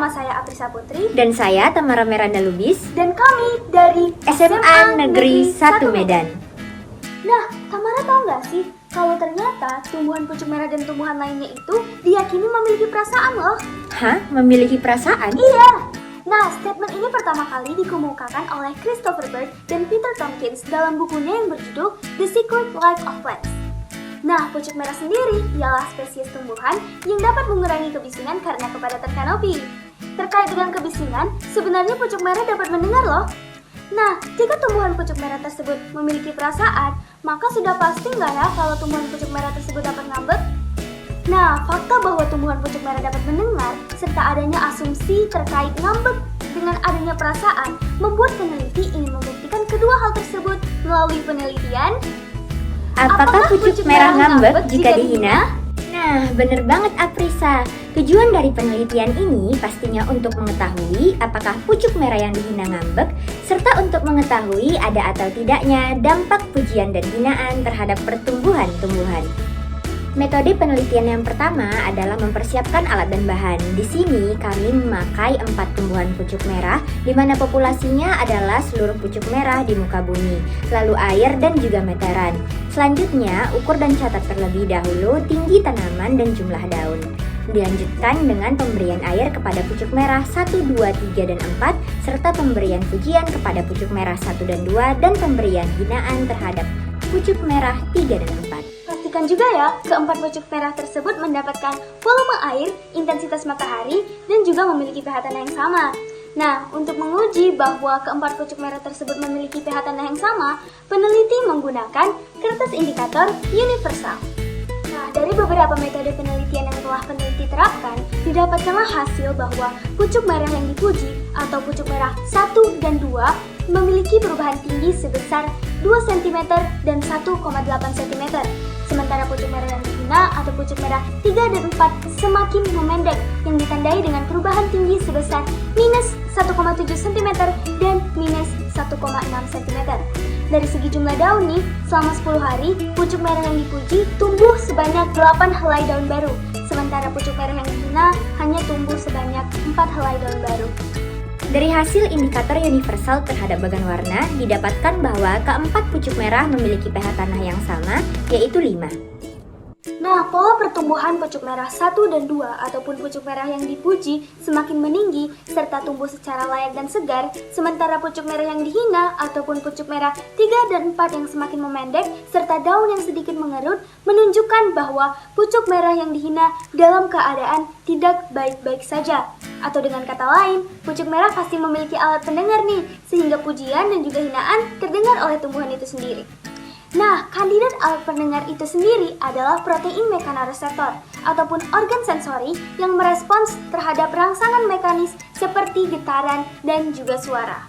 Bersama saya Aprisa Putri dan saya Tamara Miranda Lubis dan kami dari SMA Negeri 1 Medan. Nah, Tamara tahu nggak sih kalau ternyata tumbuhan pucuk merah dan tumbuhan lainnya itu diyakini memiliki perasaan loh. Hah? Memiliki perasaan? Iya. Nah, statement ini pertama kali dikemukakan oleh Christopher Bird dan Peter Tompkins dalam bukunya yang berjudul The Secret Life of Plants. Nah, pucuk merah sendiri ialah spesies tumbuhan yang dapat mengurangi kebisingan karena kepadatan kanopi. Terkait dengan kebisingan, sebenarnya pucuk merah dapat mendengar loh. Nah, jika tumbuhan pucuk merah tersebut memiliki perasaan, maka sudah pasti nggak ya kalau tumbuhan pucuk merah tersebut dapat ngambek? Nah, fakta bahwa tumbuhan pucuk merah dapat mendengar, serta adanya asumsi terkait ngambek dengan adanya perasaan, membuat peneliti ingin membuktikan kedua hal tersebut melalui penelitian. Apakah pucuk merah ngambek jika dihina? Nah, bener banget Aprisa. Tujuan dari penelitian ini pastinya untuk mengetahui apakah pucuk merah yang dihina ngambek, serta untuk mengetahui ada atau tidaknya dampak pujian dan hinaan terhadap pertumbuhan-tumbuhan. Metode penelitian yang pertama adalah mempersiapkan alat dan bahan. Di sini kami memakai 4 tumbuhan pucuk merah, di mana populasinya adalah seluruh pucuk merah di muka bumi, lalu air dan juga meteran. Selanjutnya, ukur dan catat terlebih dahulu tinggi tanaman dan jumlah daun. Dilanjutkan dengan pemberian air kepada pucuk merah 1, 2, 3, dan 4, serta pemberian pujian kepada pucuk merah 1 dan 2, dan pemberian hinaan terhadap pucuk merah 3 dan 4. Pastikan juga ya, keempat pucuk merah tersebut mendapatkan volume air, intensitas matahari, dan juga memiliki pH tanah yang sama. Nah, untuk menguji bahwa keempat pucuk merah tersebut memiliki pH tanah yang sama, peneliti menggunakan kertas indikator universal. Nah, dari beberapa metode penelitian yang telah peneliti terapkan, didapatkanlah hasil bahwa pucuk merah yang dipuji atau pucuk merah 1 dan 2 memiliki perubahan tinggi sebesar 2 cm dan 1,8 cm. Sementara pucuk merah yang dihina atau pucuk merah 3 dan 4 semakin memendek yang ditandai dengan perubahan tinggi sebesar minus 1,7 cm dan minus 1,6 cm. Dari segi jumlah daun nih, selama 10 hari, pucuk merah yang dipuji tumbuh sebanyak 8 helai daun baru. Sementara pucuk merah yang dihina hanya tumbuh sebanyak 4 helai daun baru. Dari hasil indikator universal terhadap bagan warna, didapatkan bahwa keempat pucuk merah memiliki pH tanah yang sama, yaitu 5. Nah, pola pertumbuhan pucuk merah 1 dan 2 ataupun pucuk merah yang dipuji semakin meninggi serta tumbuh secara layak dan segar, sementara pucuk merah yang dihina ataupun pucuk merah 3 dan 4 yang semakin memendek serta daun yang sedikit mengerut menunjukkan bahwa pucuk merah yang dihina dalam keadaan tidak baik-baik saja. Atau dengan kata lain, pucuk merah pasti memiliki alat pendengar nih, sehingga pujian dan juga hinaan terdengar oleh tumbuhan itu sendiri. Nah, kandidat alat pendengar itu sendiri adalah protein mekanoreseptor ataupun organ sensori yang merespons terhadap rangsangan mekanis seperti getaran dan juga suara.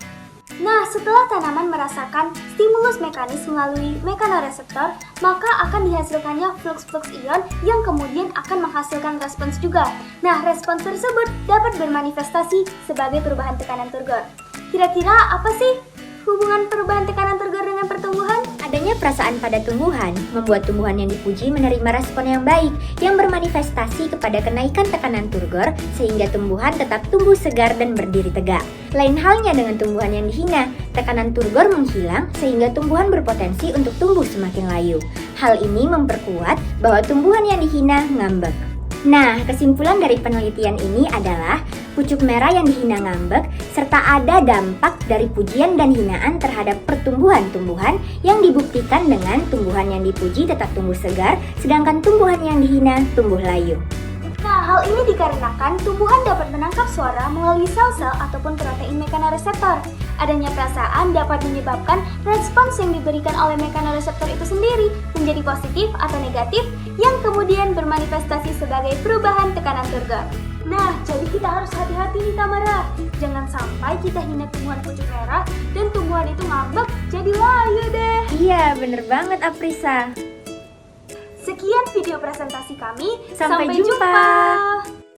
Nah, setelah tanaman merasakan stimulus mekanis melalui mekanoreseptor, maka akan dihasilkannya flux-flux ion yang kemudian akan menghasilkan respons juga. Nah, respons tersebut dapat bermanifestasi sebagai perubahan tekanan turgor. Kira-kira apa sih hubungan perubahan tekanan turgor dengan pertumbuhan? Adanya perasaan pada tumbuhan membuat tumbuhan yang dipuji menerima respon yang baik yang bermanifestasi kepada kenaikan tekanan turgor sehingga tumbuhan tetap tumbuh segar dan berdiri tegak. Lain halnya dengan tumbuhan yang dihina, tekanan turgor menghilang sehingga tumbuhan berpotensi untuk tumbuh semakin layu. Hal ini memperkuat bahwa tumbuhan yang dihina ngambek. Nah, kesimpulan dari penelitian ini adalah pucuk merah yang dihina ngambek serta ada dampak dari pujian dan hinaan terhadap pertumbuhan-tumbuhan yang dibuktikan dengan tumbuhan yang dipuji tetap tumbuh segar sedangkan tumbuhan yang dihina tumbuh layu. Nah, hal ini dikarenakan tumbuhan dapat menangkap suara melalui sel-sel ataupun protein mekanoreseptor. Adanya perasaan dapat menyebabkan respons yang diberikan oleh mekanoreseptor itu sendiri menjadi positif atau negatif yang kemudian bermanifestasi sebagai perubahan tekanan turgor. Nah, jadi kita harus hati-hati nih Tamara. Jangan sampai kita hina tumbuhan pucuk merah dan tumbuhan itu ngambek jadi layu deh. Iya, bener banget Aprisa. Sekian video presentasi kami. Sampai jumpa.